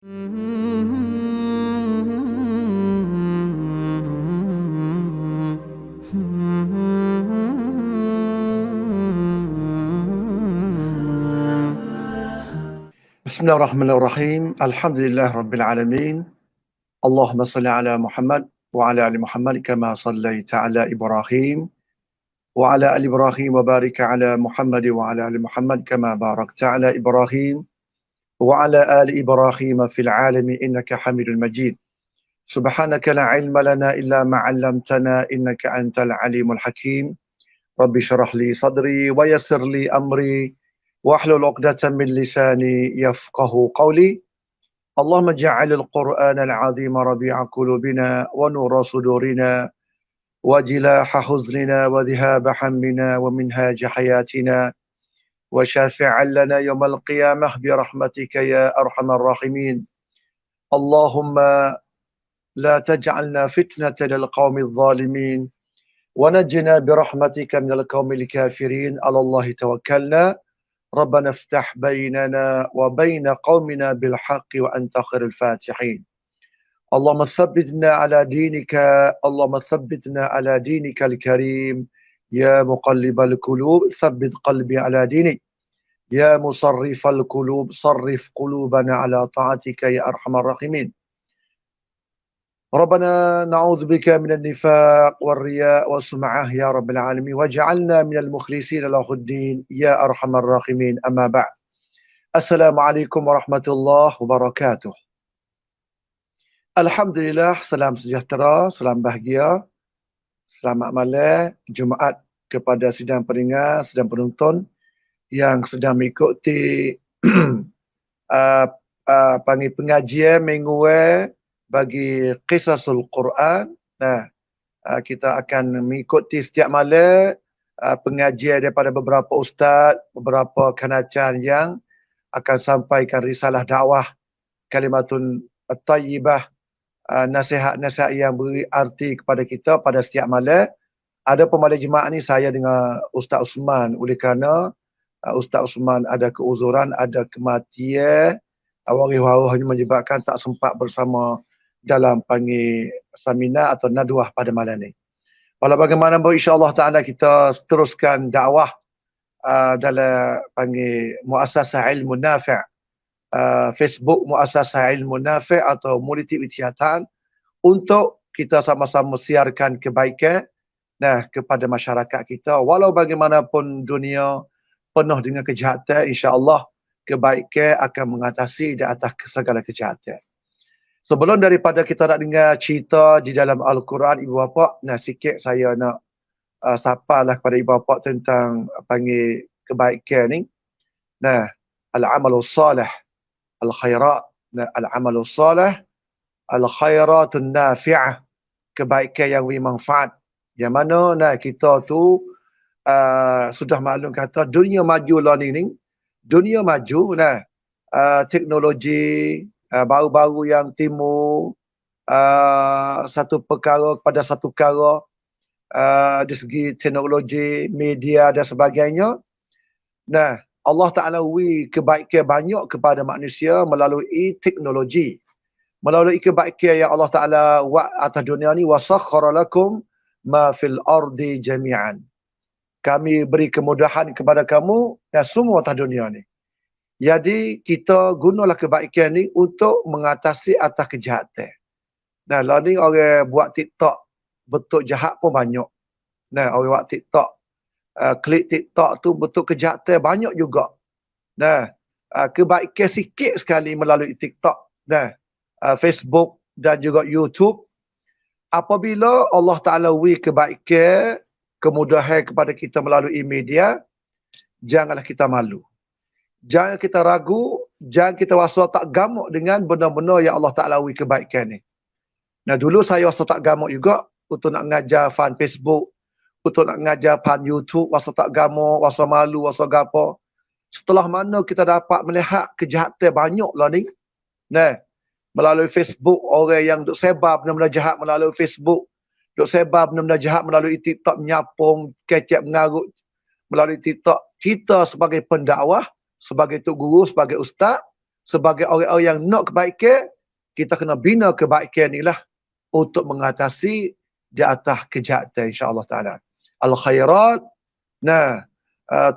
Bismillahirrahmanirrahim. Alhamdulillah rabbil alamin. Allahumma salli ala Muhammad wa ala ali Muhammad kama sallaita ala Ibrahim wa ala ali Ibrahim wa barik ala Muhammad wa ala ali Muhammad kama barakta ala Ibrahim wa ala ali Ibrahim fil alamin innaka Hamidul Majid. Subhanaka la ilma lana illa ma 'allamtana innaka antal alimul hakim. Rabbi shrah li sadri wa yassir li amri wahlul 'uqdatam min lisani yafqahu qawli. Allahumma ja'alil Qur'anal 'azima rabi'a qulubina wa nura sudurina wa jilaha huznina wa dhihaba hammina wa minhaja hayatina wa syafi'an lana yawmal qiyamah bi rahmatika ya arhamar rahimin. Allahumma la taj'alna fitnatan lil qaumidh dhalimin wa najjina bi rahmatika minal qaumil kafirin. 'Ala Allahi tawakkalna. ربنا افتح بيننا وبين قومنا بالحق وأنت خير الفاتحين. اللهم ثبتنا على دينك، اللهم ثبتنا على دينك الكريم. يا مقلب القلوب ثبت قلبي على دينك. يا مصرف القلوب صرف قلوبنا على طاعتك يا أرحم الراحمين. ربنا نعوذ بك من النفاق والرياء والسمعة يا رب العالمين واجعلنا من المخلصين له الدين يا أرحم الراحمين. أما بعد. السلام عليكم ورحمة الله وبركاته. Alhamdulillah, salam sejahtera, salam bahagia, selamat malam Jumaat kepada sidang pendengar, sidang penonton yang sedang mengikuti pengajian mingguan bagi Qisasul Quran. Kita akan mengikuti setiap malam pengajian daripada beberapa ustaz, beberapa kanacan yang akan sampaikan risalah dakwah, kalimatun tayyibah, nasihat-nasihat yang beri arti kepada kita pada setiap malam. Ada pemalam jemaah ni saya dengan Ustaz Osman, oleh kerana Ustaz Osman ada keuzuran, ada kematian, waris-warisnya menyebabkan tak sempat bersama dalam panggil seminar atau nadwah pada malam ni. Walau bagaimanapun insya-Allah taala kita teruskan dakwah dalam panggil Muassasah Ilmu Nafi', Facebook Muassasah Ilmu Nafi' atau Multi Ijtihad, untuk kita sama-sama siarkan kebaikan kepada masyarakat kita. Walau bagaimanapun dunia penuh dengan kejahatan, insya-Allah kebaikan akan mengatasi di atas segala kejahatan. Sebelum daripada kita nak dengar cerita di dalam Al-Quran, ibu bapa, sikit saya nak sapalah kepada ibu bapa tentang panggil kebaikan ni. Al-amalus salih, al-khairat, al-amalus salih, al-khairatun nafi'ah, kebaikan yang bermanfaat. Yang mana kita tu sudah maklum kata dunia maju lah ni, dunia maju, teknologi baru-baru yang timbul, satu perkara kepada satu perkara, dari segi teknologi, media dan sebagainya. Allah Ta'ala beri kebaikan banyak kepada manusia melalui teknologi. Melalui kebaikan yang Allah Ta'ala buat atas dunia ni, wasakhkhara lakum ma fil ardi jami'an. Kami beri kemudahan kepada kamu dan semua atas dunia ni. Jadi kita gunalah kebaikan ni untuk mengatasi atas kejahatan. Lah ni orang buat TikTok bentuk jahat pun banyak. Orang buat TikTok, klik TikTok tu bentuk kejahatan banyak juga. Kebaikan sikit sekali melalui TikTok, Facebook dan juga YouTube. Apabila Allah Ta'ala beri kebaikan, kemudahan kepada kita melalui media, janganlah kita malu. Jangan kita ragu, jangan kita rasa tak gamuk dengan benda-benda yang Allah Ta'ala beri kebaikan ni. Dulu saya rasa tak gamuk juga untuk nak ngajar fan Facebook, untuk nak ngajar fan YouTube, rasa tak gamuk, rasa malu, rasa gapo. Setelah mana kita dapat melihat kejahatan banyak lah ni. Melalui Facebook, orang yang duk sebar benda-benda jahat melalui Facebook, duk sebar benda-benda jahat melalui TikTok, menyapung, kecek, mengarut melalui TikTok. Kita sebagai pendakwah, sebagai tok guru, sebagai ustaz, sebagai orang-orang yang nak kebaikan, kita kena bina kebaikan inilah untuk mengatasi di atas kejahatan insya-Allah taala. Al khairat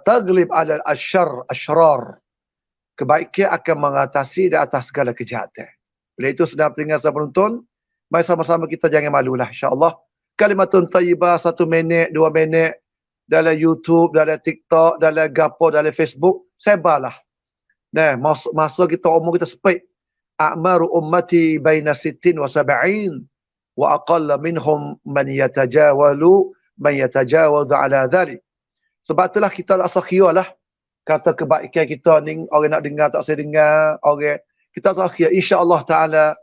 taglib ala ashrar. Kebaikan akan mengatasi di atas segala kejahatan. Oleh itu sedang peringat saya penonton, mari sama-sama kita jangan malulah insya-Allah. Kalimatun thayyibah 1 minit, 2 minit dalam YouTube, dalam TikTok, dalam gapo, dalam Facebook, sebarlah. Masa kita umur kita sempit. A'maru ummati baina 60 wa 70 wa aqalla minhum man yatajawazu ala dhalik. Sebab itulah kita rasa kiralah kata kebaikan kita ni orang nak dengar tak saya dengar, orang kita tak kira insya-Allah taala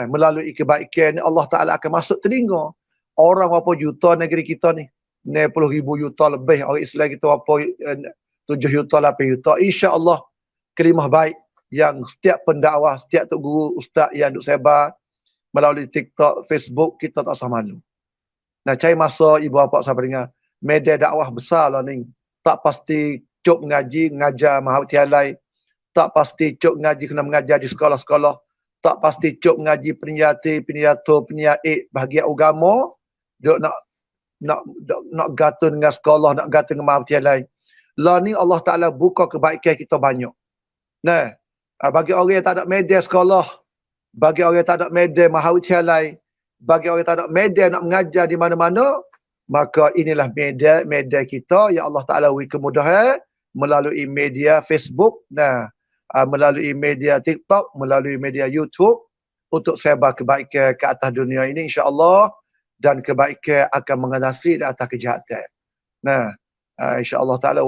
melalui kebaikan ni Allah taala akan masuk telinga orang berapa juta negeri kita ni. 60,000 juta lebih orang Islam kita berapa 7 juta 8 juta. Insya-Allah kelimah baik yang setiap pendakwah, setiap tok guru, ustaz yang duk sebar melalui TikTok, Facebook, kita tak usah malu. Cari masa ibu bapa sahabat dengar. Media dakwah besar lah ni. Tak pasti cuk mengaji, mengajar mahawitialai. Tak pasti cuk mengaji kena mengajar di sekolah-sekolah. Tak pasti cuk mengaji penyair, bahagian agama. Duk nak gatun dengan sekolah, nak gatun dengan mahawitialai. Lah ni Allah Ta'ala buka kebaikan kita banyak. Bagi orang yang tak ada media sekolah, bagi orang yang tak ada media mahawitialai, bagi orang yang tak ada media nak mengajar di mana-mana, maka inilah media kita yang Allah Ta'ala beri kemudahan melalui media Facebook, melalui media TikTok, melalui media YouTube untuk sebar kebaikan ke atas dunia ini insya-Allah, dan kebaikan akan mengatasi di atas kejahatan. Insya-Allah Ta'ala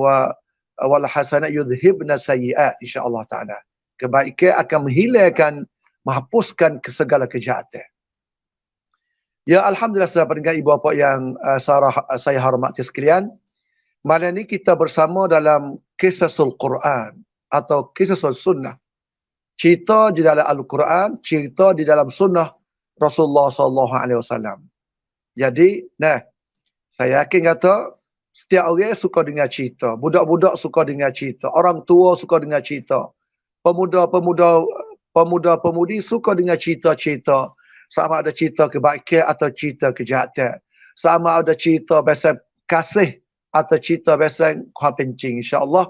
wal hasanat yudhibna sayyi'at insya-Allah Ta'ala. Kebaikan akan menghilangkan, menghapuskan segala kejahatan. Ya alhamdulillah sahabat pendengar ibu bapa yang saya hormati sekalian. Malam ini kita bersama dalam Qisasul Quran atau Qisasul Sunnah. Cerita di dalam Al-Quran, cerita di dalam sunnah Rasulullah SAW. Jadi, saya yakin kata setiap orang suka dengar cerita. Budak-budak suka dengar cerita. Orang tua suka dengar cerita. Pemuda-pemudi suka dengar cerita-cerita. Sama ada cerita kebaikan atau cerita kejahatan. Sama ada cerita pasal kasih atau cerita pasal kuah pencing. InsyaAllah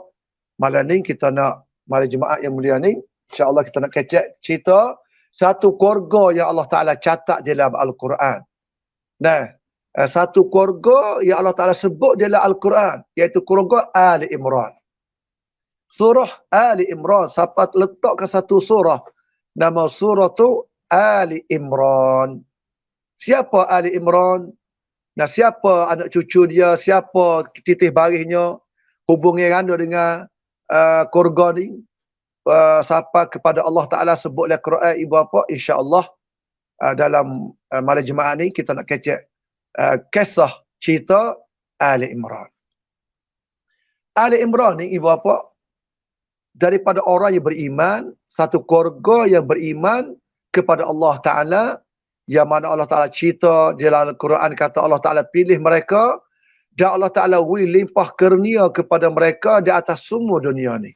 malam ni kita nak, mari jemaah yang mulia ni, InsyaAllah kita nak kecek cerita satu keluarga yang Allah Ta'ala catat dalam Al-Quran. Satu keluarga yang Allah Ta'ala sebut dalam Al-Quran, iaitu keluarga Ali Imran. Surah Ali Imran, siapa letakkan satu surah, nama surah tu Ali Imran. Siapa Ali Imran? Siapa anak cucu dia? Siapa titih barisnya? Hubungi randa dengan keluarga ni. Siapa kepada Allah Ta'ala sebut dalam Quran ibu bapa, insya-Allah dalam malam jemaah ni kita nak kecek kisah cerita Ali Imran. Ali Imran ni ibu bapa daripada orang yang beriman, satu keluarga yang beriman kepada Allah Ta'ala, yang mana Allah Ta'ala cerita di dalam Al-Quran, kata Allah Ta'ala pilih mereka dan Allah Ta'ala limpah kurnia kepada mereka di atas semua dunia ni.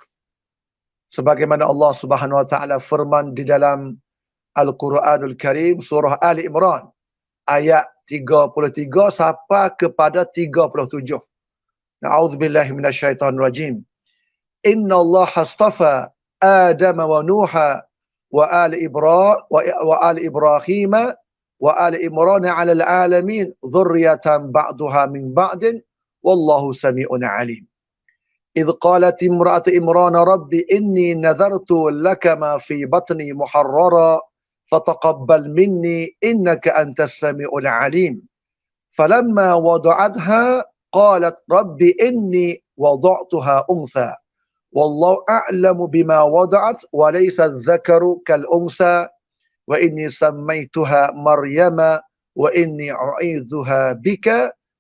Sebagaimana Allah Subhanahu Wa Ta'ala firman di dalam Al-Quranul Karim surah Ali Imran ayat 33 sampai kepada 37. Na'udzubillahi minasyaitonirrajim. Inna Allah astafa Adam wa Nuha wa ali Ibrahim wa ali Imran 'ala al-'alamin dhurriyatan ba'daha min ba'din wallahu sami'un 'alim. إذ قالت امرأة إمران ربي إني نذرت لك ما في بطني محررا فتقبل مني إنك أنت السميع العليم. فلما وضعتها قالت ربي إني وضعتها أنثى والله أعلم بما وضعت وليس الذكر كالأنثى وإني سميتها مريم وإني أعيذها بك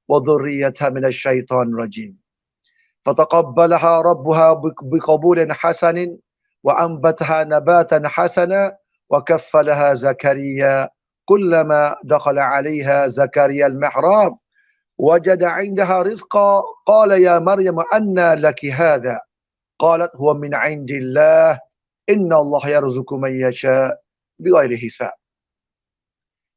وذريتها من الشيطان الرجيم. فتقبلها ربها بقبول حسن وأنبتها نباتا حسنا وكفلها زكريا كلما دخل عليها زكريا المحراب وجد عندها رزقا قال يا مريم أنى لك هذا قالت هو من عند الله Innallaha yarzuqu man yasha bighairi hisab.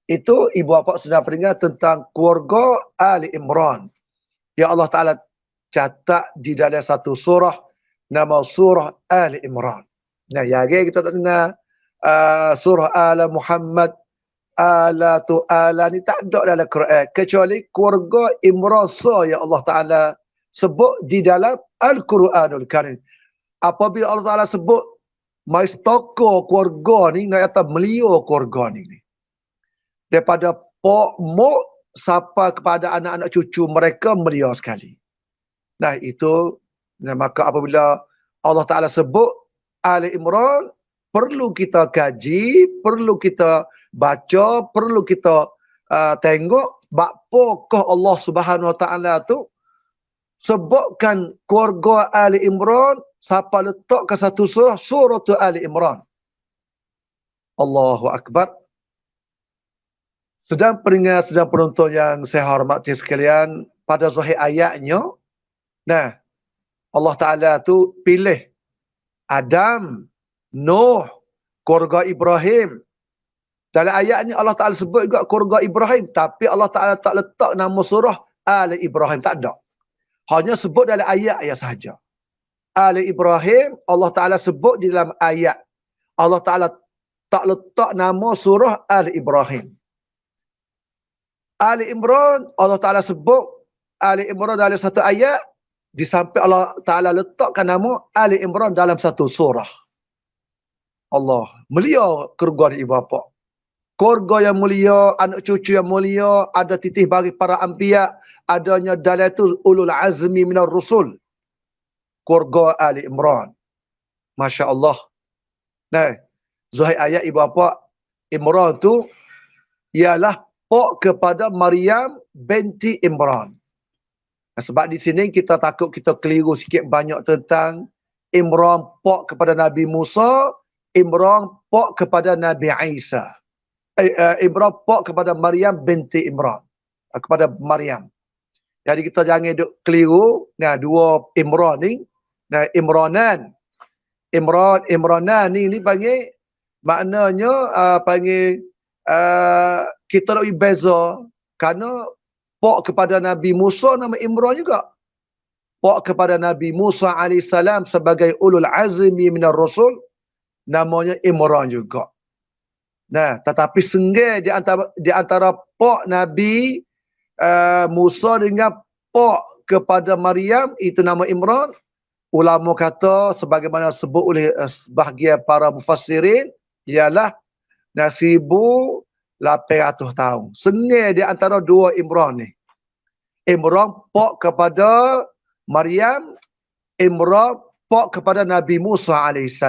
Itu ibu bapa sedang peringat tentang keluarga Ali Imran. Ya Allah Ta'ala catat di dalam satu surah, nama surah Ali Imran. Nah, ya kita tak dengar surah Ala Muhammad, Ala tu Ala ni tak ada dalam Quran. Kecuali keluarga Imran ya Allah Ta'ala sebut di dalam Al-Quranul Karim. Apabila Allah Ta'ala sebut mais toko keluarga ni, nak kata melio keluarga ni. Daripada pok mok sampai kepada anak-anak cucu mereka melia sekali. Nah itu, maka apabila Allah Ta'ala sebut Ali Imran, perlu kita kaji, perlu kita baca, perlu kita tengok bakpokah Allah Subhanahu Wa Ta'ala tu sebutkan keluarga Ali Imran sampai letak ke satu surah, surah tu Ali Imran. Allahu Akbar. Sedang peringat, sedang penonton yang saya hormati sekalian, pada zahir ayatnya, nah, Allah Ta'ala tu pilih Adam, Nuh, keluarga Ibrahim. Dalam ayat ni Allah Ta'ala sebut juga keluarga Ibrahim, tapi Allah Ta'ala tak letak nama surah Ali Ibrahim, tak ada. Hanya sebut dalam ayat sahaja. Ali Ibrahim, Allah Ta'ala sebut di dalam ayat. Allah Ta'ala tak letak nama surah Ali Ibrahim. Ali Imran, Allah Ta'ala sebut Ali Imran dalam satu ayat, di samping Allah Ta'ala letakkan nama Ali Imran dalam satu surah. Allah, mulia keluarga ibu bapa. Keluarga yang mulia, anak cucu yang mulia, ada titih bagi para anbiya, adanya dalatul ulul azmi minar rusul. Keluarga Ali Imran. Masya Allah. Nah, zahir ayat ibu bapa Imran tu ialah pok kepada Maryam binti Imran. Nah, sebab di sini kita takut kita keliru sikit banyak tentang Imran pok kepada Nabi Musa, Imran pok kepada Nabi Isa. Imran pok kepada Maryam binti Imran. Kepada Maryam. Jadi kita jangan duk keliru. Nah, dua Imran ni. Nah, Imranan ni panggil, maknanya panggil kita nak beza, kerana pok kepada Nabi Musa nama Imran juga. Pok kepada Nabi Musa AS sebagai ulul azmi minar rasul, namanya Imran juga. Nah, tetapi senggih di antara pok Nabi Musa dengan pok kepada Maryam, itu nama Imran. Ulama kata sebagaimana sebut oleh sebahagian para mufassirin, ialah 1,800 tahun. Sengai di antara dua Imran ni. Imran pok kepada Maryam, Imran pok kepada Nabi Musa AS.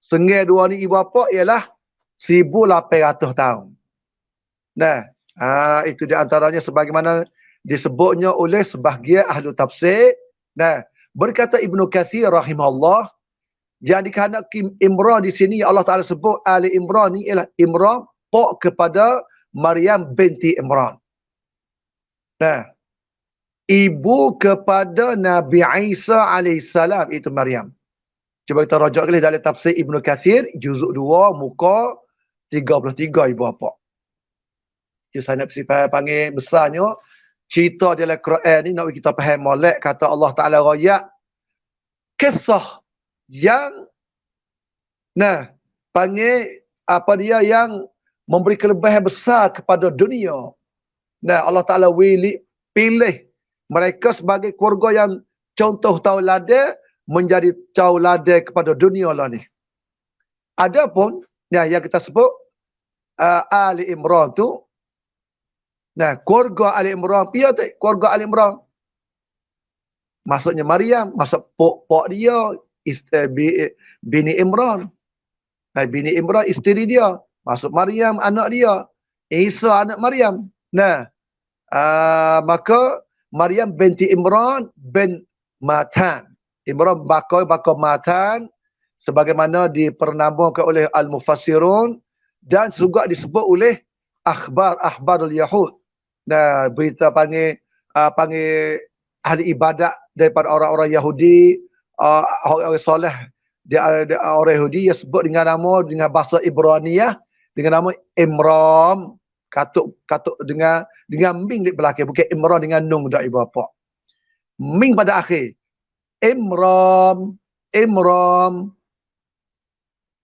Sengai dua ni ibu bapa ialah 1,800 tahun. Nah, itu di antaranya sebagaimana disebutnya oleh sebahagian ahli tafsir. Nah, berkata Ibnu Katsir rahimahullah, jadi kerana Imran di sini Allah Ta'ala sebut Ali Imran ni ialah Imran pok kepada Maryam binti Imran. Nah, ibu kepada Nabi Isa AS, itu Maryam. Cuba kita rajak kali dalam tafsir Ibnu Katsir, juzuk 2, muka 33 ibu bapa. Itu saya nak panggil besarnya. Cerita dalam Quran ni nak kita faham molek, kata Allah Ta'ala rakyat kisah yang panggil apa dia yang memberi kelebihan besar kepada dunia. Nah, Allah Ta'ala pilih mereka sebagai keluarga yang contoh tauladan, menjadi tauladan kepada dunia lah ni. Adapun yang kita sebut Ali Imran tu, nah, keluarga Ali Imran, keluarga Ali Imran. Maksudnya Maryam, maksud pok dia, bini Imran. Nah, bini Imran, isteri dia. Maksud Maryam, anak dia. Isa, anak Maryam. Nah, maka Maryam binti Imran bin Matan. Imran bakal Matan, sebagaimana dipernamakan oleh Al-Mufassirun, dan juga disebut oleh akhbarul Yahud. Nah, berita panggil ahli ibadat daripada orang-orang Yahudi, orang-orang soleh orang Yahudi dia sebut dengan bahasa Ibraniyah dengan nama Imram, katuk dengan ming di belakang, bukan Imran dengan nun dak ibu bapa. Ming pada akhir. Imram.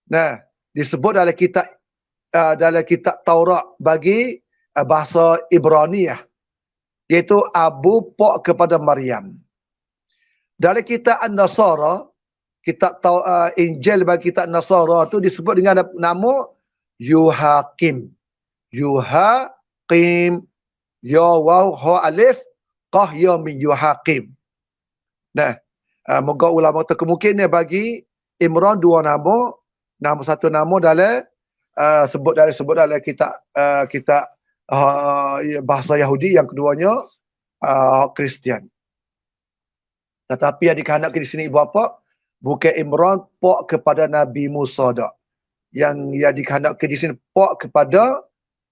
Nah, disebut dalam kitab Taurat bagi bahasa Ibraniyah, iaitu Abu Pak kepada Maryam. Dalam kitab An-Nasara, kitab Injil bagi kitab Nasara tu disebut dengan nama Yuhakim. Ya waw ha alif qah ya min Yuhakim. Nah, moga ulama tu kemungkinan bagi Imran dua nama. Nama satu nama dalam sebut dalam kitab bahasa Yahudi, yang keduanya Kristian. Tetapi yang dikehendaki di sini ibu bapa, bukan Imran pak kepada Nabi Musa dak. Yang dikehendaki di sini pak kepada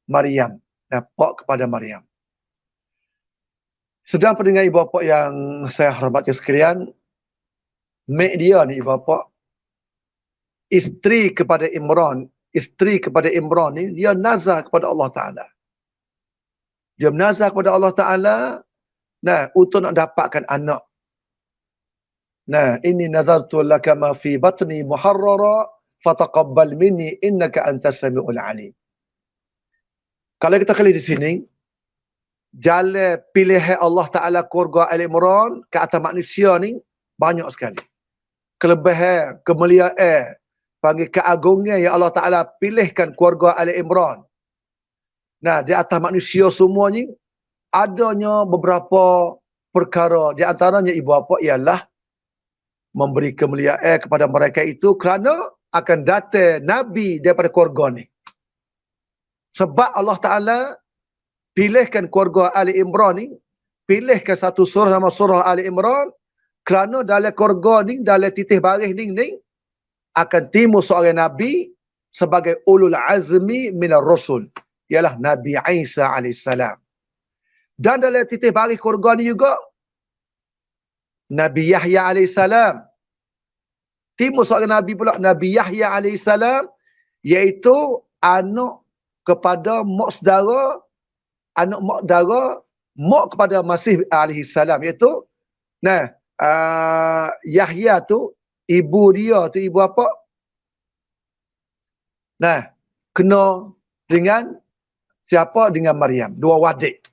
Maryam. Pak kepada Maryam. Sedang pendengar ibu bapa yang saya hormati sekalian, mak dia ni ibu bapa, isteri kepada Imran ni, dia nazar kepada Allah Ta'ala. Dia menazar kepada Allah Ta'ala, untuk nak dapatkan anak. Inni nazartu laka ma fi batni muharrara fataqabbal minni innaka antas samiul alim. Kalau kita kali di sini, jalan pilihan Allah Ta'ala keluarga Al-Imran ke atas manusia ni banyak sekali. Kelebihan, kemuliaan, panggil keagungan yang Allah Ta'ala pilihkan keluarga Al-Imran. Di atas manusia semuanya, adanya beberapa perkara. Di antaranya ibu bapa ialah memberi kemuliaan kepada mereka itu kerana akan datang Nabi daripada keluarga ni. Sebab Allah Ta'ala pilihkan keluarga Ali Imran ni, pilihkan satu surah nama surah Ali Imran, kerana dalam keluarga ni, dalam titih baris ni akan timbul seorang Nabi sebagai ulul azmi minar rasul, ialah Nabi Isa AS. Dan dalam titih baris keluarga ni juga Nabi Yahya AS. Timbul seorang Nabi pula, Nabi Yahya AS, iaitu anak kepada mak saudara, mak kepada Masih AS, iaitu Yahya tu, ibu dia tu, ibu apa? Kena dengan siapa? Dengan Maryam. Dua wadik.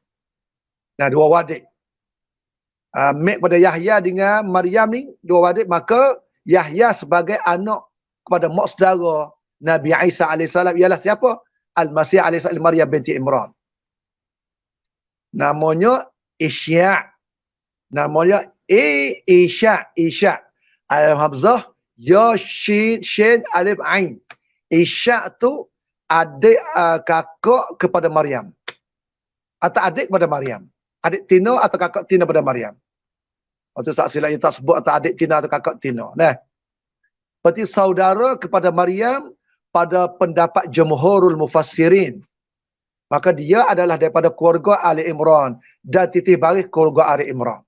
Mak pada Yahya dengan Maryam ni, dua wadik, maka Yahya sebagai anak kepada mak saudara Nabi Isa AS ialah siapa? Al-Masih AS, Maryam binti Imran. Namanya Isya'. Namanya Isya'. Alif Hamzah, Ya, Shin, Alif, Ain. Isya' tu adik kakak kepada Maryam. Atau adik kepada Maryam. Adik Tina atau kakak Tina pada Maryam. Waktu tak silap tak sebut atau adik Tina atau kakak Tina. Berarti saudara kepada Maryam pada pendapat Jumhurul Mufassirin. Maka dia adalah daripada keluarga Ali Imran dan titih baris keluarga Ali Imran.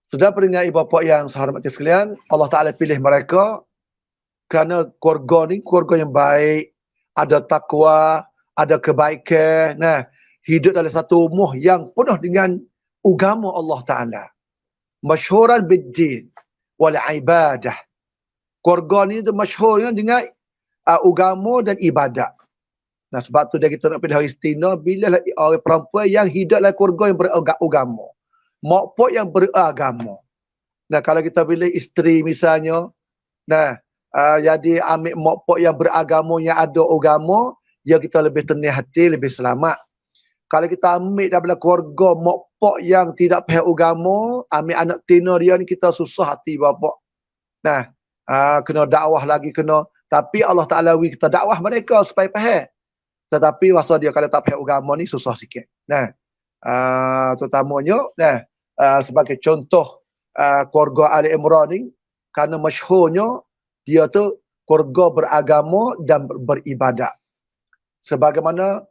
Sudah pendengar ibu bapa yang saya hormati sekalian, Allah Ta'ala pilih mereka kerana keluarga ni keluarga yang baik, ada takwa, ada kebaikan, hidup dalam satu umuh yang penuh dengan agama Allah Ta'ala. Masyhuran bid-din wal ibadah. Keluarga ni tu masyhur dengan agama dan ibadat. Sebab tu dia kita nak pilih istina bila orang perempuan yang hidup dalam keluarga yang beragama. Mak pak yang beragama. Kalau kita pilih isteri misalnya, jadi ambil mak pak yang beragama, yang ada agama, ya kita lebih tenang hati, lebih selamat. Kalau kita ambil daripada keluarga mak pak yang tidak faham agama, ambil anak tina dia ni, kita susah hati bapak. Kena dakwah lagi kena. Tapi Allah Ta'ala kita dakwah mereka supaya faham. Tetapi masa dia kalau tak faham agama ni susah sikit. Terutamanya sebagai contoh keluarga Ali Imran ni, kerana masyhurnya dia tu keluarga beragama dan beribadat. Sebagaimana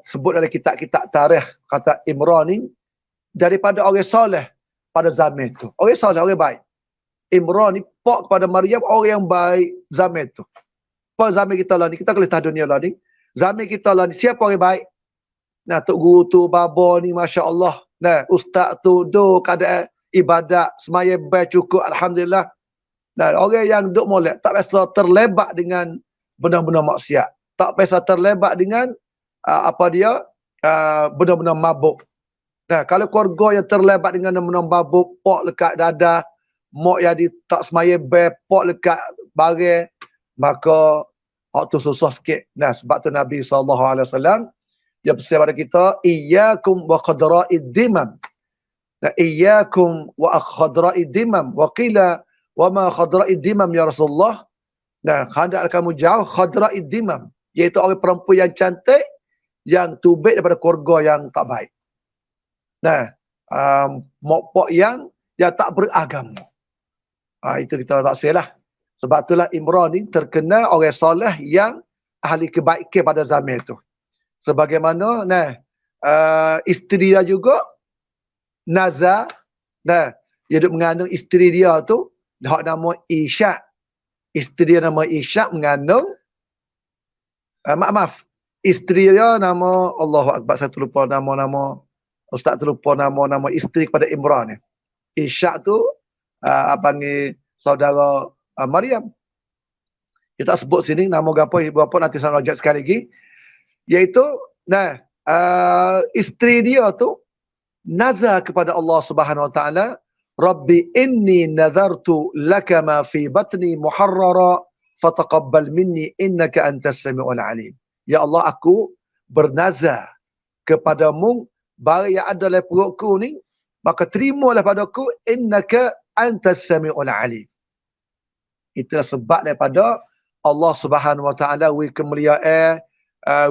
sebut dalam kitab-kitab tarikh, kata Imran ni daripada orang soleh pada zaman tu. Orang soleh, orang baik. Imran ni pak kepada Maryam orang yang baik zaman tu. Pada zaman kita lah ni, kita kelihatan dunia lah ni. Zaman kita lah ni, siapa orang baik? Nah, tok guru tu, baba ni, Masya Allah. Nah, ustaz tu, keadaan ibadat, semaya baik cukup, Alhamdulillah. Nah, orang yang duk molek, tak biasa terlebat dengan benda-benda maksiat. Tak biasa terlebat dengan, benda-benda mabuk. Nah, kalau keluarga yang terlebat dengan benda mabuk, pok lekat dadah, mak yang tak semaya baik, pok lekat barang, maka waktu susah sikit. Nah, sebab tu Nabi SAW dia pesan pada kita, iyyakum wa qadra'id dimam. Nah, iyyakum wa qadra'id dimam. Wa qila wa ma qadra'id dimam ya Rasulullah. Nah, hendaklah kamu jauh qadra'id dimam, iaitu orang perempuan yang cantik yang tubik daripada keluarga yang tak baik. Nah, mak pak yang tak beragama. Itu kita tak salah. Sebab itulah Imran ni terkenal orang soleh yang ahli kebaikan pada zaman itu. Sebagaimana isteri dia juga Nazar, dia duk mengandung isteri dia tu hak nama Ishak. Isteri dia nama Ishak mengandung isteri dia nama Allahu Akbar, saya terlupa nama ustaz terlupa nama isteri kepada Imran ni. Ishak tu panggil saudara Maryam. Kita sebut sini nama gapo ibu apa nanti saya rajak sekali lagi. Iaitu isteri dia tu nazar kepada Allah Subhanahu Wa Taala, Rabbi inni nazartu laka ma fi batni muharrara fataqabbal minni innaka antas samiul alim. Ya Allah, aku bernazar kepadamu barang yang ada dalam perutku ni, maka terimalah padaku innaka antas samiul alim. Itulah sebab daripada Allah Subhanahu Wa Taala wi kemuliaan,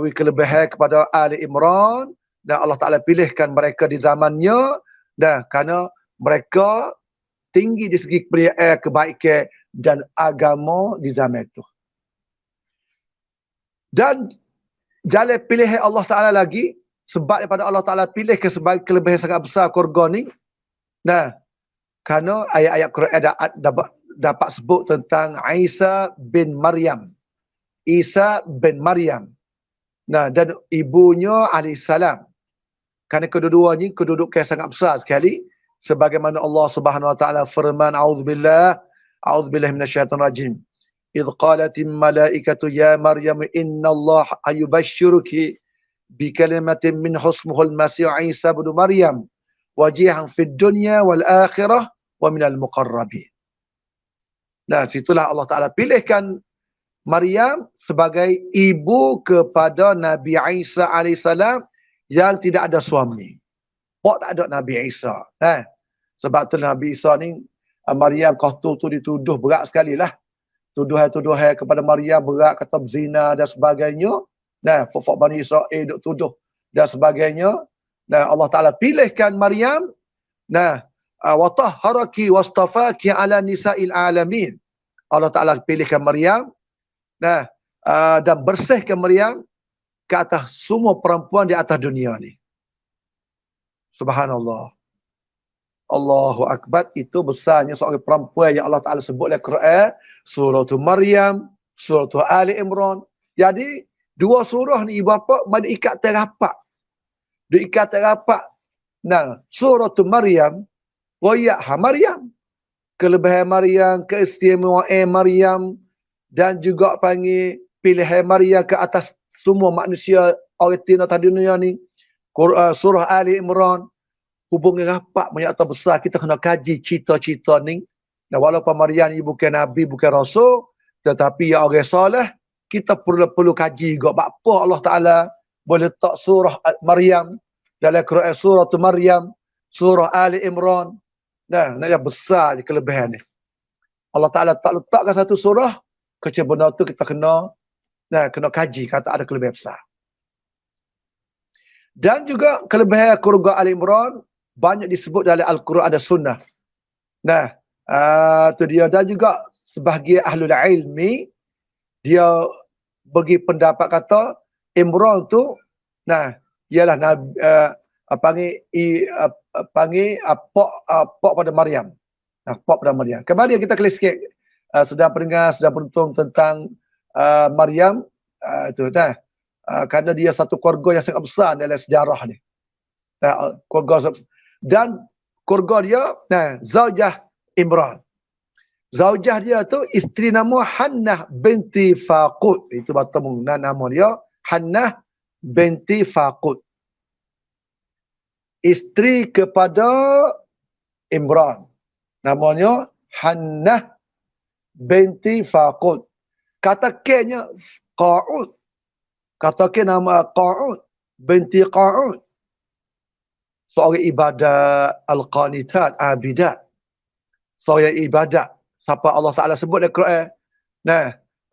wi kelebihan kepada Ali Imran, dan Allah Taala pilihkan mereka di zamannya, dan kerana mereka tinggi di segi kebaikan dan agama di zaman itu. Dan jalan pilihan Allah Taala lagi, sebab daripada Allah Taala pilih sebagai kelebihan sangat besar keluarga ni. Nah, kerana ayat-ayat Quran dapat sebut tentang Isa bin Maryam. Isa bin Maryam. Nah, dan ibunya alaihissalam. Kerana kedua-duanya kedudukan sangat besar sekali. Sebagaimana Allah Subhanahu Wa Taala firman, a'udzubillah minasyaitonir rajim. Idh qalatil malaikatu ya Maryam innallaha yubashshiruki bi kalimatin min husmuhul masih Isa bin Maryam wajihan fid dunya wal akhirah wa minal muqarrabin. Nah, situlah Allah Ta'ala pilihkan Maryam sebagai ibu kepada Nabi Isa AS yang tidak ada suami. Pak tak ada Nabi Isa. Sebab tu Nabi Isa ni, Maryam tu dituduh berat sekali lah. Tuduhan-tuduhan kepada Maryam berat, kata berzina dan sebagainya. Fok Bani Israel duk tuduh dan sebagainya. Allah Ta'ala pilihkan Maryam. وَطَهَّرَكِ وَاسْتَفَاكِ عَلَى نِسَاءِ الْعَالَمِينَ. Allah Ta'ala pilihkan Maryam dan bersihkan Maryam ke atas semua perempuan di atas dunia ni. Subhanallah. Allahu Akbar. Itu besarnya seorang perempuan yang Allah Ta'ala sebut dalam Quran, surah Maryam, surah Ali Imran. Jadi dua surah ni ibu bapa ada ikatan rapat. Diikatan rapat. Surah Maryam, royak Maryam, kelebihan Maryam, keistimewaan Maryam, dan juga panggil pilihan Maryam ke atas semua manusia orang tina atas dunia ni. Surah Ali Imran, hubungan rapat banyak atau besar. Kita kena kaji cerita-cerita ni. Dan walaupun Maryam ni bukan Nabi, bukan Rasul, tetapi ya orang soleh, kita perlu kaji juga. Apa Allah Ta'ala boleh letak surah Maryam dalam Quran, surah Maryam, surah Ali Imran. Nak yang besar je kelebihan ni. Allah Ta'ala tak letakkan satu surah, kecuali benda tu kita kena kaji, kata ada kelebihan besar. Dan juga kelebihan keluarga Ali Imran banyak disebut dalam Al-Quran dan Sunnah. Tu dia. Dan juga sebahagian ahlul ilmi, dia bagi pendapat kata Imran tu ialah panggil pak pada Maryam. Pop dan Maryam. Kembali kita klik sikit. Sedang pendengar, sedang penonton tentang Maryam. Itu dah. Kerana dia satu keluarga yang sangat besar dalam sejarah ni. Keluarga dan keluarga dia, Zaujah Imran. Zaujah dia tu isteri nama Hannah binti Faqud. Itu bertemu nama dia Hannah binti Faqud. Isteri kepada Imran. Namanya Hannah binti Faqud. Kata K-nya Qa'ud. Kata K nama Qa'ud binti Qa'ud. Seorang ibadat al-qanitat abidat. Seorang ibadat. Siapa Allah Ta'ala sebut dalam Quran.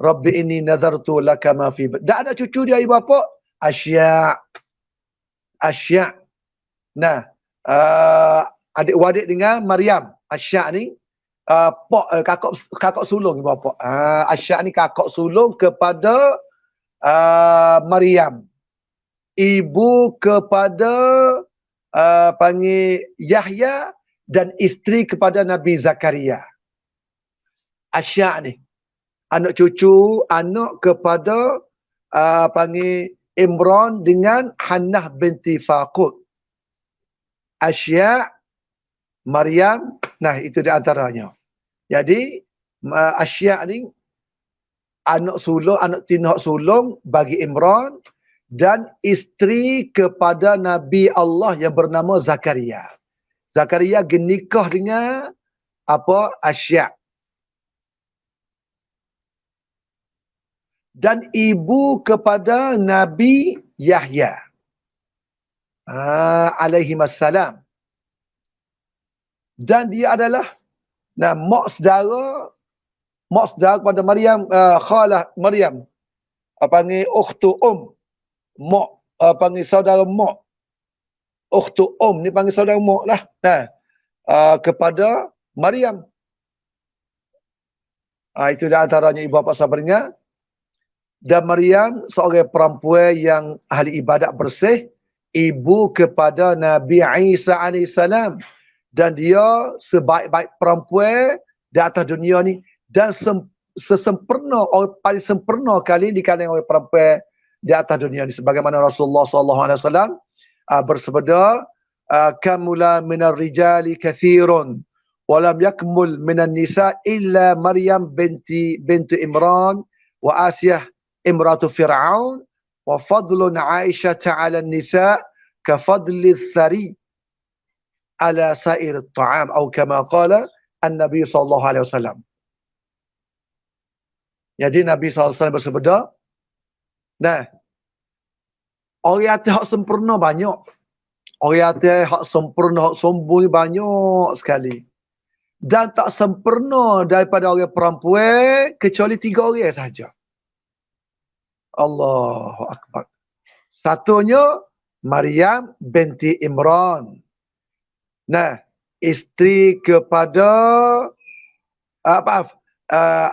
Rabbi inni nazartu laka ma fi. Dah ada cucu dia ibu bapa. Asya'. Adik-wadik dengan Maryam. Asya' ni kakak sulung ibu bapa. Asya' ni kakak sulung kepada Maryam. Ibu kepada panggil Yahya dan isteri kepada Nabi Zakaria. Asya' ni anak cucu anak kepada panggil Imran dengan Hannah binti Faqud. Asya', Maryam, itu di antaranya. Jadi Asya' ni anak tinoh sulung bagi Imran dan isteri kepada Nabi Allah yang bernama Zakaria. Zakaria genikah dengan Asya'. Dan ibu kepada Nabi Yahya alaihi wassalam. Dan dia adalah mak saudara kepada Maryam, khalah Maryam. Panggil ukhtu mak, panggil saudara mak. Ukhtu ni panggil saudara mak lah. Kepada Maryam. Itu di antaranya ibu bapa sahabatnya. Dan Maryam seorang perempuan yang ahli ibadat bersih, ibu kepada Nabi Isa AS. Dan dia sebaik-baik perempuan di atas dunia ni. Dan sesempurna, orang paling sempurna kali di kalangan orang perempuan di atas dunia ni. Sebagaimana Rasulullah SAW bersabda, kamula minar rijali kathirun walam yakmul minan nisa illa Maryam binti Imran wa Asiyah imratu Fir'aun wa fadlun Aisyah ta'ala nisa ka fadli thari ala sair ta'am atau kama qala an-nabi sallallahu alaihi wasallam. Jadi Nabi SAW bersabda, orang yang hak sempurna banyak. Orang yang hak sempurna, hak sombong banyak sekali. Dan tak sempurna daripada orang perempuan kecuali 3 orang sahaja. Allahu Akbar. Satunya Maryam binti Imran. Isteri kepada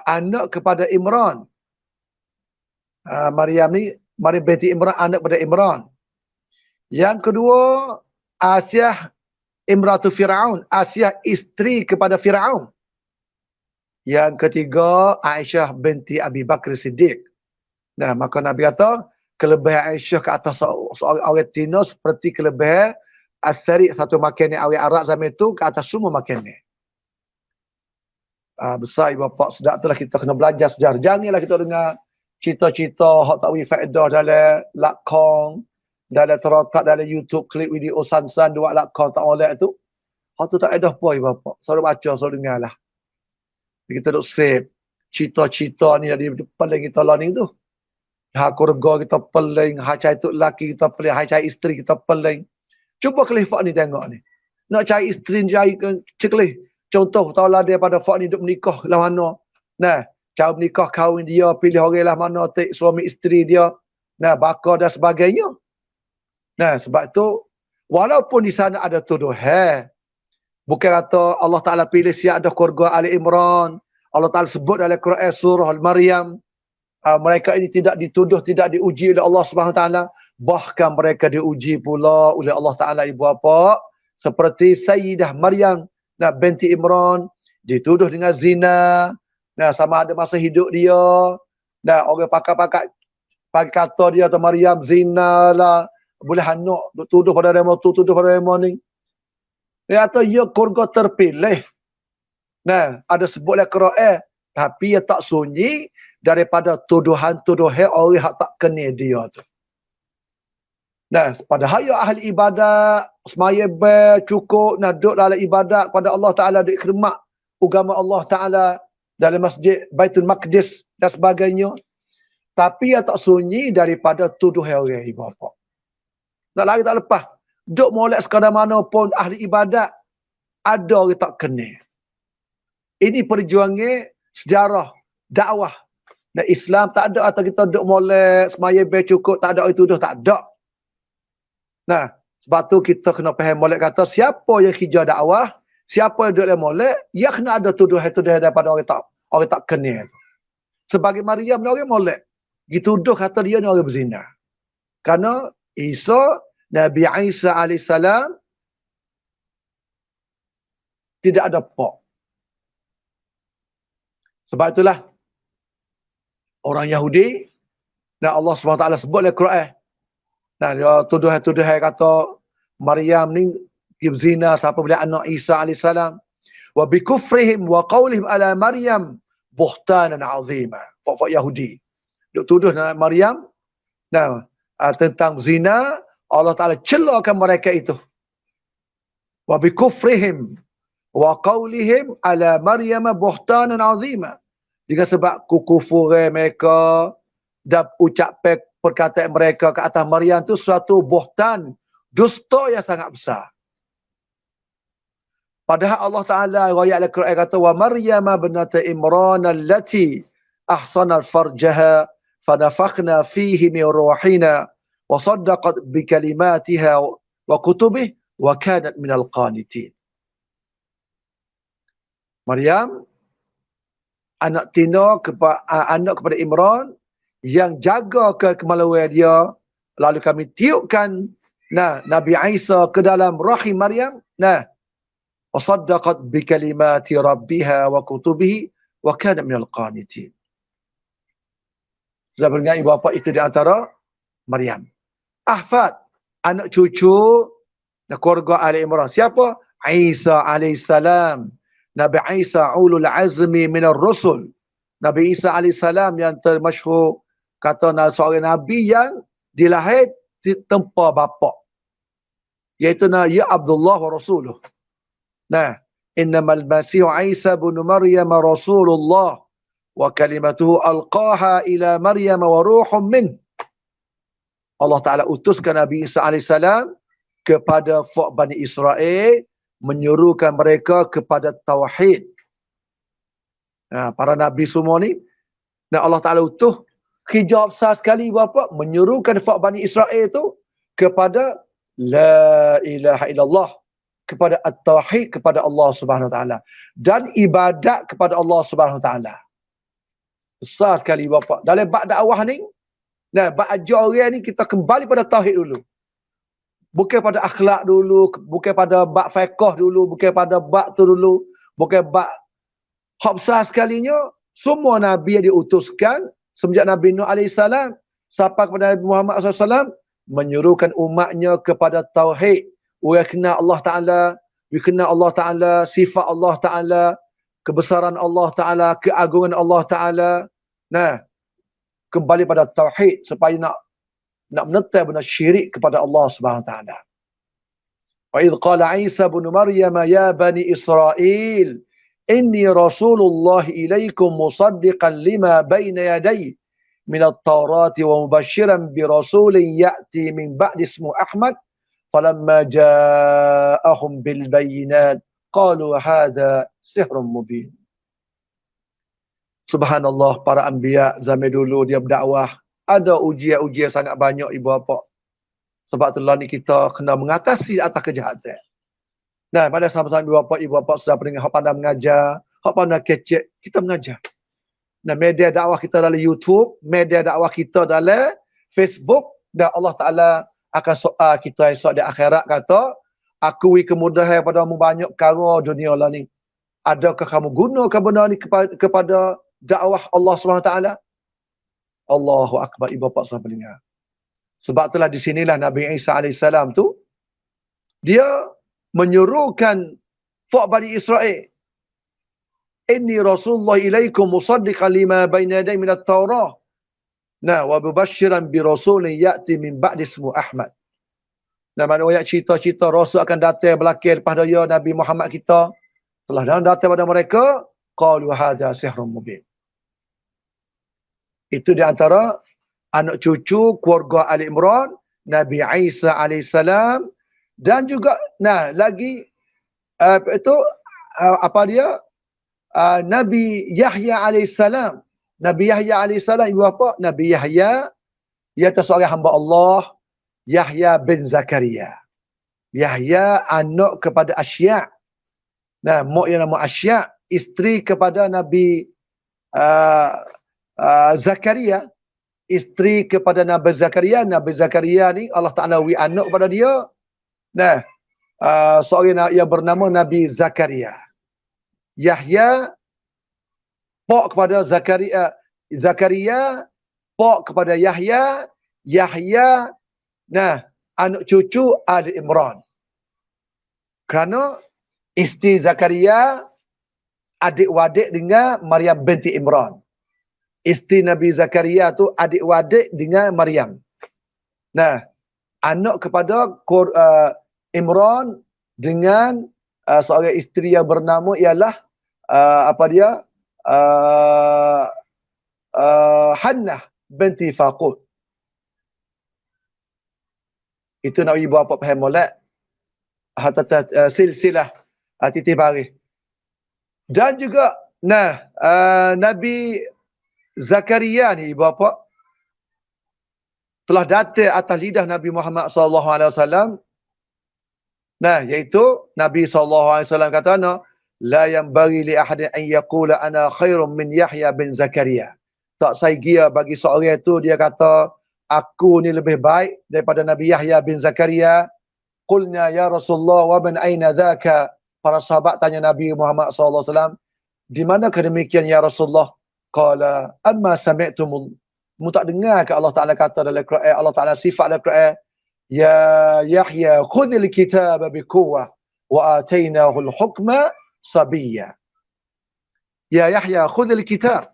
anak kepada Imran. Maryam binti Imran, anak kepada Imran. Yang kedua, Asiyah imratu Fir'aun. Asiyah isteri kepada Fir'aun. Yang ketiga, Aisyah binti Abi Bakr Siddiq. Maka Nabi kata, kelebihan Aisyah ke atas seorang orang Tino seperti kelebihan As-Sari, satu makanan orang Arab zaman itu, ke atas semua makanan. Besar ibu bapa, sedap itulah kita kena belajar sejarah. Janganlah kita dengar cerita-cerita hak tak beri faedah dalam lakon, dalam terotak, dalam YouTube, klip video san-san, dua lakon tak molek tu. Hak tu tak ada apa ibu bapa. Selalu baca, selalu dengar lah. Kita duk save cerita-cerita ni dari paling kita lah ni tu. Hak keluarga kita peling, hak cari tok lelaki kita peling, hak cari isteri kita peling. Cuba kelih Fak ni tengok ni. Nak cari isteri, cari cekelih. Contoh, tahulah daripada Fak ni duk menikah lah mana. Cara menikah kahwin dia, pilih orang lah mana, suami isteri dia. Bakar dan sebagainya. Sebab tu, walaupun di sana ada tuduhan, bukan kata Allah Ta'ala pilih siap ada keluarga Ali Imran. Allah Ta'ala sebut dalam Quran surah Al-Maryam. Mereka ini tidak dituduh, tidak diuji oleh Allah Subhanahu Taala, bahkan mereka diuji pula oleh Allah Taala ibu bapa seperti Sayyidah Maryam binti Imran dituduh dengan zina. Nah, sama ada masa hidup dia. Nah, orang pakai kata dia atau Maryam zina lah. Boleh hanuk, tuduh pada demo tu, tuduh pada demo ni. Dia kata, ya keluarga terpilih. Nah, ada sebutlah Quran. Tapi ia tak sunyi daripada tuduhan-tuduhan orang yang tak kenal dia tu. Nah, padahal ya ahli ibadat, semaya cukup, nak duduk dalam ibadat kepada Allah Ta'ala, duduk khidmat agama Allah Ta'ala dalam masjid Baitul Maqdis dan sebagainya. Tapi ia tak sunyi daripada tuduhan orang ibu bapa. Nak lari tak lepas. Duk molek sekadar mana pun ahli ibadat, ada orang tak kenal. Ini perjuangan sejarah, dakwah. Dan Islam tak ada atau kita duk molek, semaya cukup, tak ada orang tuduh, tak ada. Nah, sebab tu kita kena faham molek kata, siapa yang kerja dakwah, siapa yang duduk dalam molek, ia kena ada tuduhan-tuduhan daripada orang tak kenal. Sebagai Maryam ni orang molek. Dituduh kata dia ni orang berzina. Kerana Nabi Isa AS tidak ada pak. Sebab itulah orang Yahudi, dan Allah SWT sebut dalam Quran. Nah, dia tuduhan-tuduhan kata Maryam ni berzina siapa boleh anak Isa AS. Wa bikufrihim wa qawlihim ala Maryam buhtanan azima. Pak Yahudi. Duk tuduh Maryam tentang zina, Allah Ta'ala celakan mereka itu. Wa bikufrihim wa qawlihim ala Maryam buhtanan azima. Dengan sebab kukufuran mereka dan ucapan perkataan mereka ke atas Maryam tu suatu buhtan, dusta yang sangat besar. Padahal Allah Ta'ala ayat Al-Quran kata wa Maryam binata Imran allati ahsanat farjaha fanafakhna fihi min ruhina wa saddaqat bi kalimatiha wa kutubih wa kanat minal qanitin. Maryam anak kepada Imran yang jaga kemaluan dia, lalu kami tiupkan Nabi Isa ke dalam rahim Maryam, wa saddaqat bi kalimati rabbiha wa kutubihi wa kanat minal qanitin. Sudah beringat ibu bapa itu di antara Maryam. Ahfad, anak cucu keluarga Ali Imran. Siapa? Isa alaihissalam. Nabi Isa ulul azmi minar rusul. Nabi Isa alaihissalam yang termasyhur kata seorang nabi yang dilahir tanpa bapa. Iaitu ya Abdullah wa Rasuluh. Innamal Masih Isa bin Maryam Rasulullah wa kalimatuhu alqaha ila Maryam wa ruhum min. Allah Ta'ala utuskan Nabi Isa alaihissalam kepada Bani Israel, menyuruhkan mereka kepada tauhid. Para nabi semua ni, dan Allah Ta'ala utuh kerja besar sekali bapa, menyuruhkan Bani Israel itu kepada la ilaha illallah, kepada at-tauhid kepada Allah Subhanahu Wa Ta'ala, dan ibadat kepada Allah Subhanahu Wa Ta'ala. Besar sekali bapa. Dalam bab dakwah ni, bab ajar orang ni, kita kembali pada tauhid dulu. Bukan pada akhlak dulu, bukan pada bab fiqh dulu, bukan pada bab tu dulu, bukan bab hak besar sekalinya. Semua Nabi yang diutuskan semenjak Nabi Nuh AS sampai kepada Nabi Muhammad SAW, menyuruhkan umatnya kepada tauhid. Orang kenal Allah Ta'ala, kenal Allah Ta'ala, sifat Allah Ta'ala, kebesaran Allah Ta'ala, keagungan Allah Ta'ala. Kembali pada tauhid supaya nak menentang benda syirik kepada Allah Subhanahu Wa Ta'ala. Wa idh qala Isa bin Maryam ya bani Israel inni rasulullah ilaikum musaddiqan lima baina yaday min at-taurat wa mubashiran bi rasulin ya'ti min ba'di ismu Ahmad falamma ja'ahum bil bayyinat qalu hadha sihrun mubin. Subhanallah, para anbiya zaman dulu dia berdakwah, ada ujian-ujian sangat banyak ibu bapa. Sebab itulah ni kita kena mengatasi atas kejahatan. Pada sama-sama ibu bapa sudah pendengar hak pandai mengajar, hak pandai kecek, kita mengajar. Media dakwah kita dalam YouTube, media dakwah kita dalam Facebook, dan Allah Ta'ala akan soal kita esok di akhirat kata, akui kemudahan pada banyak perkara dunia lah ni. Adakah kamu gunakan benda ni kepada dakwah Allah SWT? Allahu Akbar, ibu bapa sahabat pendengar. Sebab itulah di sinilah Nabi Isa AS tu, dia menyuruhkan Fak Bani Israel, Inni Rasulullah ilaikum musaddiqan lima baina yaday minat Taurah. Nah, wa mubashiran bi rasulin ya'ti min ba'di ismu Ahmad. Nah, mana ayat cerita-cerita Rasul akan datang belakang daripada dia, Nabi Muhammad kita. Telah datang pada mereka, qalu hadza sihrun mubin. Itu di antara anak cucu keluarga Ali Imran, Nabi Isa alaihissalam, dan juga lagi Nabi Yahya alaihissalam. Nabi Yahya alaihissalam, ibu bapa, Nabi Yahya iaitu seorang hamba Allah, Yahya bin Zakaria. Yahya anak kepada Asya'. Nah, mak yang nama Asya', isteri kepada Nabi Zakaria, isteri kepada Nabi Zakaria. Nabi Zakaria ni Allah Ta'ala wi anak kepada dia. Nah, seorang yang bernama Nabi Zakaria. Yahya pak kepada Zakaria, Zakaria pak kepada Yahya, Yahya anak cucu Ali Imran. Kerana isteri Zakaria adik-wadik dengan Maryam binti Imran. Isteri Nabi Zakaria tu adik-wadik dengan Maryam. Nah, anak kepada Imran dengan seorang isteri yang bernama ialah Hannah binti Faqud. Itu nak ibu bapa faham molek. Silsilah titih baris. Dan juga Nabi Zakaria ni ibu bapa telah datang atas lidah Nabi Muhammad SAW. Iaitu Nabi SAW kata, la yanbaghi li ahadin an yaqula ana khairun min Yahya bin Zakaria. Tak saigia bagi seorang itu dia kata aku ni lebih baik daripada Nabi Yahya bin Zakaria. Qulna ya Rasulullah wa man aina dhaka? Para sahabat tanya Nabi Muhammad SAW, di manakah demikian ya Rasulullah? Qala amma sami'tum, mu tak dengar ke Allah Taala kata dalam Quran, Allah Taala sifat dalam Quran, ya Yahya khudhil kitaba biquwwah wa atainahu al-hukma sabiyya. Ya Yahya khudhil kitab,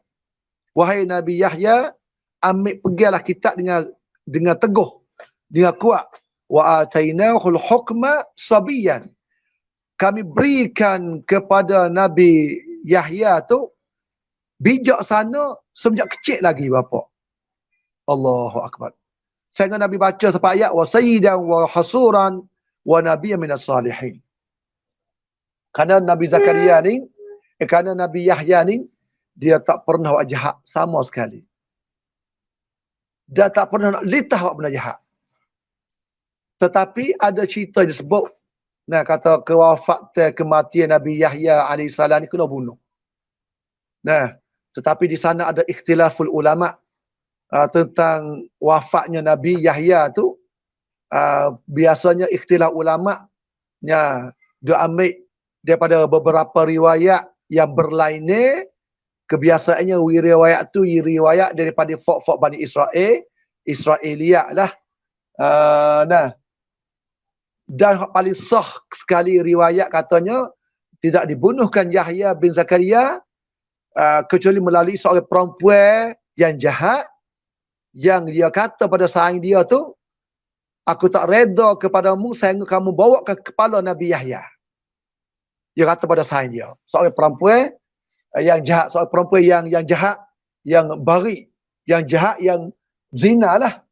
wahai Nabi Yahya, ambil pegilah kitab dengan teguh, dengan kuat. Wa atainahu al-hukma sabiyyan. Kami berikan kepada Nabi Yahya tu bijaksana semenjak kecil lagi bapa. Allahu Akbar. Sehingga Nabi baca sampai ayat wa sayyidan wa hasuran wa nabiyyan minas salihin. Kerana Nabi Zakaria ni, kerana Nabi Yahya ni, dia tak pernah buat jahat sama sekali. Dia tak pernah nak litah buat benda jahat. Tetapi ada cerita disebut, kata kematian Nabi Yahya AS ni kena bunuh. Tetapi di sana ada ikhtilaful ulama tentang wafatnya Nabi Yahya tu. Biasanya ikhtilaf ulama dia ambil daripada beberapa riwayat yang berlainan. Kebiasaannya riwayat tu riwayat daripada fak-fak Bani Israel, Israeliat lah. Dan paling sah sekali riwayat katanya tidak dibunuhkan Yahya bin Zakaria kecuali melalui seorang perempuan yang jahat, yang dia kata pada saing dia tu, aku tak reda kepadamu sehingga kamu bawa ke kepala Nabi Yahya. Dia kata pada saing dia, seorang perempuan yang jahat, seorang perempuan yang jahat, yang bari, yang jahat, yang zina lah.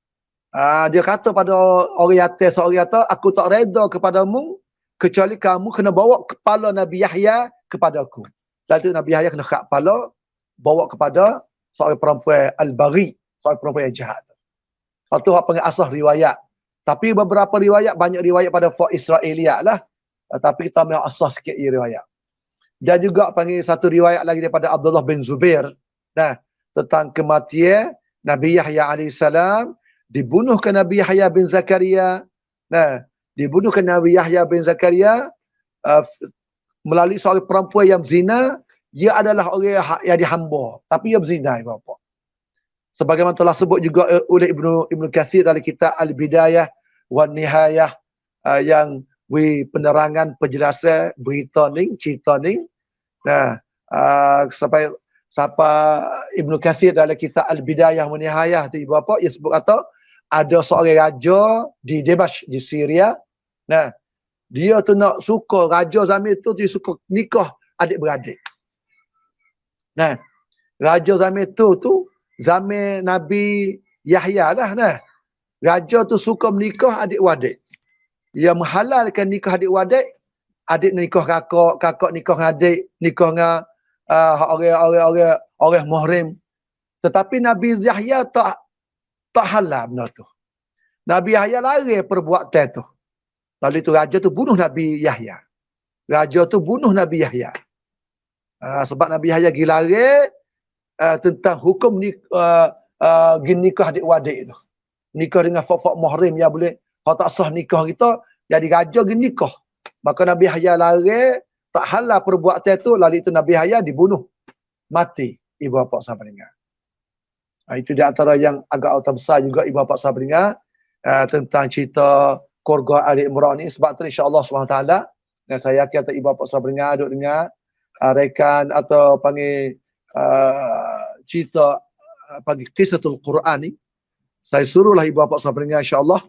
Dia kata pada orang atas, aku tak reda kepadamu kecuali kamu kena bawa kepala Nabi Yahya kepadaku. Lalu Nabi Yahya kena kat kepala, bawa kepada seorang perempuan al-bari, seorang perempuan yang jahat. Itu apa panggil asal riwayat. Tapi beberapa riwayat, banyak riwayat pada fak Israeliat lah. Tapi kita ambil asal sikit riwayat. Dan juga panggil satu riwayat lagi daripada Abdullah bin Zubair. Tentang kematian Nabi Yahya AS. Dibunuhkan Nabi Yahya bin Zakaria. Dibunuhkan Nabi Yahya bin Zakaria melalui seorang perempuan yang zina, ia adalah orang yang dihamba, tapi ia berzina, ibu-bapa. Sebagaimana telah sebut juga oleh Ibnu Katsir dalam kitab Al-Bidayah wan Nihayah, yang beri penerangan, penjelasan berita ni, cerita ni. Nah, sampai Ibnu Katsir dalam kitab Al-Bidayah wan Nihayah tu, ibu-bapa, ia sebut kata ada seorang raja di Damaskus di Syria. Nah, dia tu nak suka, raja zaman tu dia suka nikah adik-beradik. Nah, raja zaman tu zaman Nabi Yahya lah. Nah, raja tu suka menikah adik-beradik. Dia menghalalkan nikah adik-beradik, adik nikah kakak, kakak nikah dengan adik, nikah dengan orang muhrim. Tetapi Nabi Yahya tak halal benda tu. Nabi Yahya lari perbuatan tu. Lalu itu raja tu bunuh Nabi Yahya. Raja tu bunuh Nabi Yahya. Sebab Nabi Yahya gilare tentang hukum nikah adik-beradik tu. Nikah dengan fak-fak muhrim yang boleh, kalau tak sah nikah kita, jadi raja gini nikah. Maka Nabi Yahya lari, tak halal perbuatan tu, lalu itu Nabi Yahya dibunuh. Mati, ibu bapa sahabat dengar. Itu di antara yang agak besar juga ibu bapa sahabat dengar, tentang cerita keluarga Ali Imran ni. Sebab tu insya-Allah SWT, dan saya yakin ibu bapa sahabat dengar, duk dengar rekan atau panggil cerita panggil Qisatul Quran ni, saya suruhlah ibu bapa sahabat dengar, insya-Allah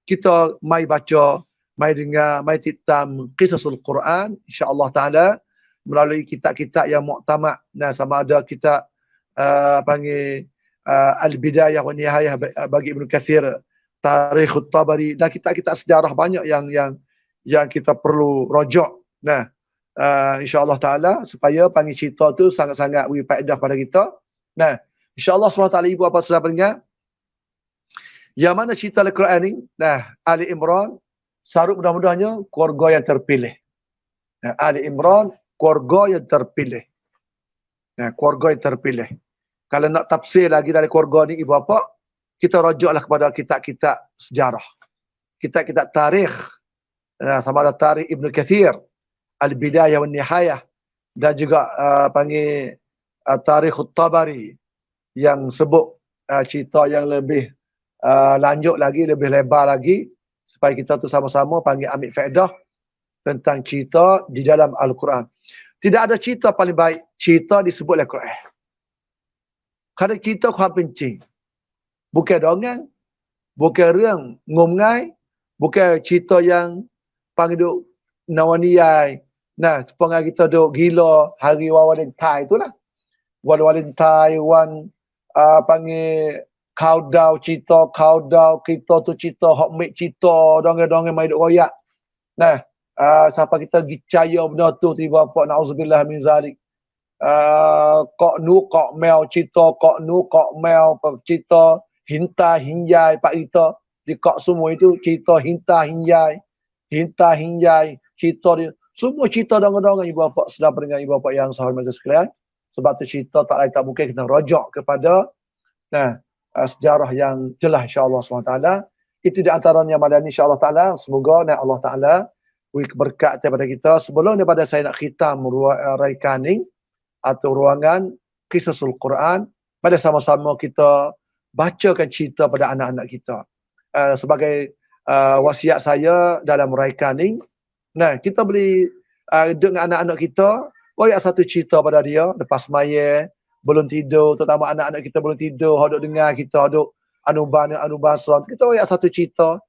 kita mai baca, mai dengar, mai titam Qisasul Quran, insya-Allah taala, melalui kitab-kitab yang muktamad. Nah, sama ada kitab panggil Al-Bidayah wan Nihayah bagi Ibnu Katsir, Tarikh At-Tabari, dan kitab-kitab sejarah banyak yang kita perlu rojak. Nah, insya-Allah taala, supaya panggil cerita tu sangat-sangat beri faedah pada kita. Nah, insya-Allah SWT ibu bapa saudara pendengar, yang mana cerita Al-Quran ni, nah, Ali Imran, sarut mudah-mudahnya keluarga yang terpilih. Nah, Ali Imran, keluarga yang terpilih. Nah, keluarga yang terpilih. Kalau nak tafsir lagi dari keluarga ni ibu bapa, kita rujaklah kepada kitab-kitab sejarah. Kitab-kitab tarikh. Nah, sama ada tarikh Ibnu Katsir, Al-Bidayah wan Nihayah, dan juga panggil Tarikh At-Tabari, yang sebut cerita yang lebih lanjut lagi, lebih lebar lagi, supaya kita tu sama-sama panggil ambil faedah tentang cerita di dalam Al-Quran. Tidak ada cerita paling baik, cerita disebut Al-Quran. Kerana cerita Quran pencing. Bukan dongeng, bukan reng ngomngai, bukan cerita yang panggil duk nawaniai. Nah, sepanjang kita duk gila hari Valentine itulah. Valentine, panggil countdown cerita, countdown kita tu cerita, hok make cerita, dongeng-dongeng mai duk royak. Nah, sampai kita percaya benda tu, tiba apa, na'udzubillah min zalik. Kok nu, kok mel cerita, kok nu, kok mel cerita, hinta, hinyai, pak kita. Di kok semua itu cerita hinta, hinyai, cerita dia. Semua cerita dongeng-dongeng ibu bapa, sedang pendengar ibu bapa yang saya hormati sekalian. Sebab tu cerita tak lain tak mungkin kita rojak kepada sejarah yang jelas insya-Allah SWT. Itu di antaranya malam ni insya-Allah taala. Semoga Allah taala beri berkat kepada kita. Sebelum daripada saya nak khitam rekaning atau ruangan Qisasul Quran, pada sama-sama kita bacakan cerita pada anak-anak kita. Sebagai wasiat saya dalam rekaning, nah, kita boleh dengan anak-anak kita, royak satu cerita pada dia lepas maya, belum tidur, terutama anak-anak kita belum tidur, hodok dengar kita, hodok anubasan, kita royak satu cerita.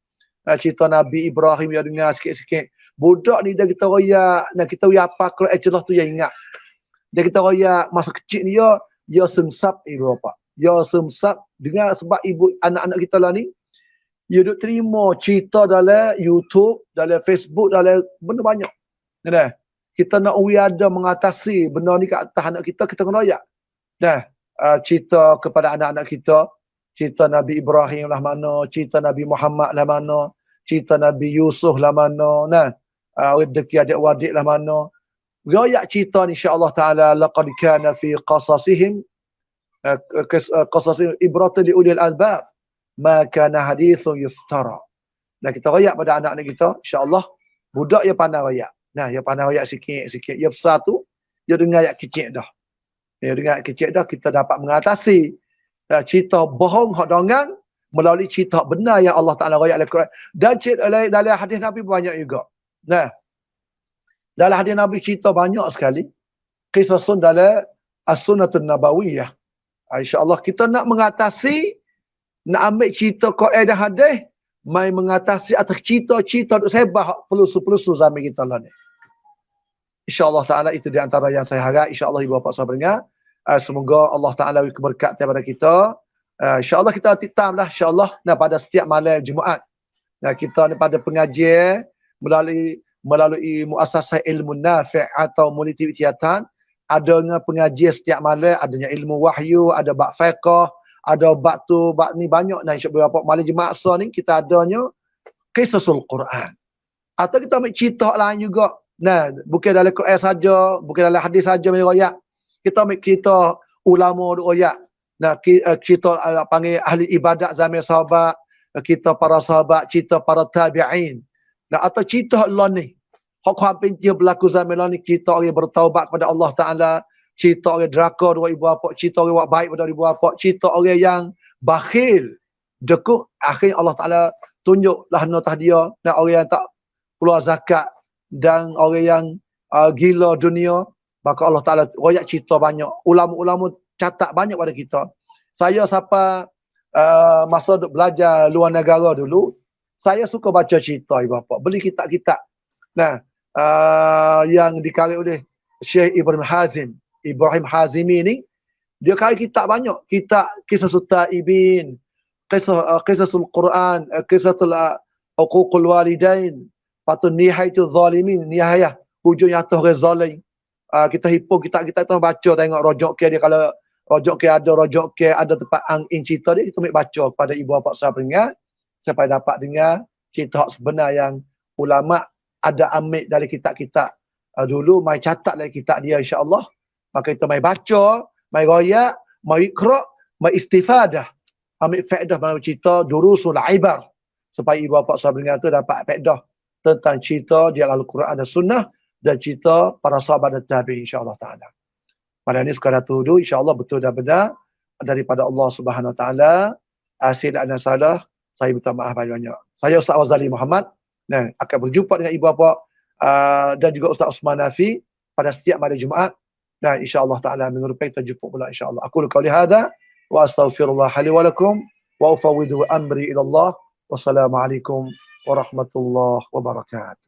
Cerita Nabi Ibrahim yang dengar sikit-sikit. Budak ni dah kita royak, dan kita royak apa Quran jelas tu yang ingat. Dia kita royak masa kecil ni, dia semsap ibu bapa. Dia semsap dengar, sebab ibu anak-anak kita lah ni, dia duk terima cerita dalam YouTube, dalam Facebook, dalam benda banyak. Nah, kita nak ada mengatasi benda ni ke atas anak kita kena royak. Nah, cerita kepada anak-anak kita, cerita Nabi Ibrahim lah mana, cerita Nabi Muhammad lah mana, cerita Nabi Yusuf lah mana, nah, rezeki adik-adik lah mana. Royak cerita ni insya-Allah taala, laqad kana fi qasasihim ibratan li ulil albab ma kana hadithun yuftara. Dan kita royak pada anak-anak kita, insya-Allah budak yang pandai royak. Nah, dia pandai ayat sikit-sikit. Dia besar tu, dia dengar ayat kecil dah. Dia dengar ayat kecil dah, kita dapat mengatasi cerita bohong hak dongang melalui cerita benar yang Allah Ta'ala ayat Al-Quran. Dan dalam hadis Nabi banyak juga. Nah, dalam hadis Nabi cerita banyak sekali. Kisah sun dalam As-Sunnatun Nabawiyah. InsyaAllah kita nak mengatasi, nak ambil cerita kaedah hadis, mai mengatasi atas cerita-cerita duk sebah pelusu-pelusu zaman kita lah ni. InsyaAllah Ta'ala itu di antara yang saya harap. InsyaAllah ibu bapa saya dengar. Semoga Allah Ta'ala beri keberkatan kepada kita. InsyaAllah kita titam lah. InsyaAllah pada setiap malam Jumaat. Kita ni pada pengajian melalui Muassasah Ilmu Nafi' atau Multi Tiatan. Adanya pengajian setiap malam. Adanya ilmu wahyu. Ada bab fiqh. Ada bab tu, bab ni banyak. Nah, beberapa malam Jumaat ni kita adanya Qisasul Quran. Atau kita ambil cerita lain juga. Nah, bukan dalam Quran saja, bukan dalam hadis saja riwayat. Kita ambil cerita ulama riwayat. Nah, kita panggil ahli ibadat zaman sahabat, kita para sahabat, cerita para tabi'in. Nah, atau cerita Allah ni. Hak hampir berlaku zaman Allah ni, kita orang bertaubat kepada Allah Ta'ala, cerita orang deraka dua ibu bapa, cerita orang buat baik pada ibu bapa, cerita orang yang bakhil, dekuk, akhirnya Allah Ta'ala tunjuk lahnatah dia, dan orang yang tak keluar zakat, dan orang yang gila dunia, maka Allah Ta'ala royak cerita banyak. Ulama-ulama catat banyak pada kita. Saya sampai masa duk belajar luar negara dulu, saya suka baca cerita ibu bapa. Beli kitab-kitab. Nah, yang dikarang oleh Syekh Ibrahim Hazimi ni, dia karang kitab banyak. Kitab Kisah Taibin, Qisasul Quran, Qisatul Uququl Walidain, patut Nihayatul Zalimin, nihayah hujung atas orang zalim. Kita himpun kita baca, tengok rojok ke dia, kalau rojok ke ada tempat angin cerita dia, kita ambil baca pada ibu bapa saya dengar, sampai dapat dengar cerita sebenar yang ulama ada ambil dari kitab-kitab dulu, mai catat dari kitab dia insya-Allah. Maka kita mai baca, mai royak, mai iqra, mai istifadah, ambil faedah dalam cerita durusul ibar, supaya ibu bapa saya dengar tu dapat faedah tentang cerita di Al-Quran dan Sunnah dan cerita para sahabat dan tabi'in insya-Allah Ta'ala. Pada ini sekadar tuduh insya-Allah betul dan benar daripada Allah Subhanahu Wa Ta'ala. Silap dan salah, saya minta maaf banyak-banyak. Saya Ustaz Wazali Muhammad dan akan berjumpa dengan ibu bapa dan juga Ustaz Osman Nafi pada setiap malam Jumaat, dan insya-Allah Ta'ala minggu depan kita jumpa pula insya-Allah. Aku qauli hadza wa astaghfirullah li wa lakum wa ufawwidu amri ila Allah. Wassalamualaikum warahmatullahi wabarakatuh.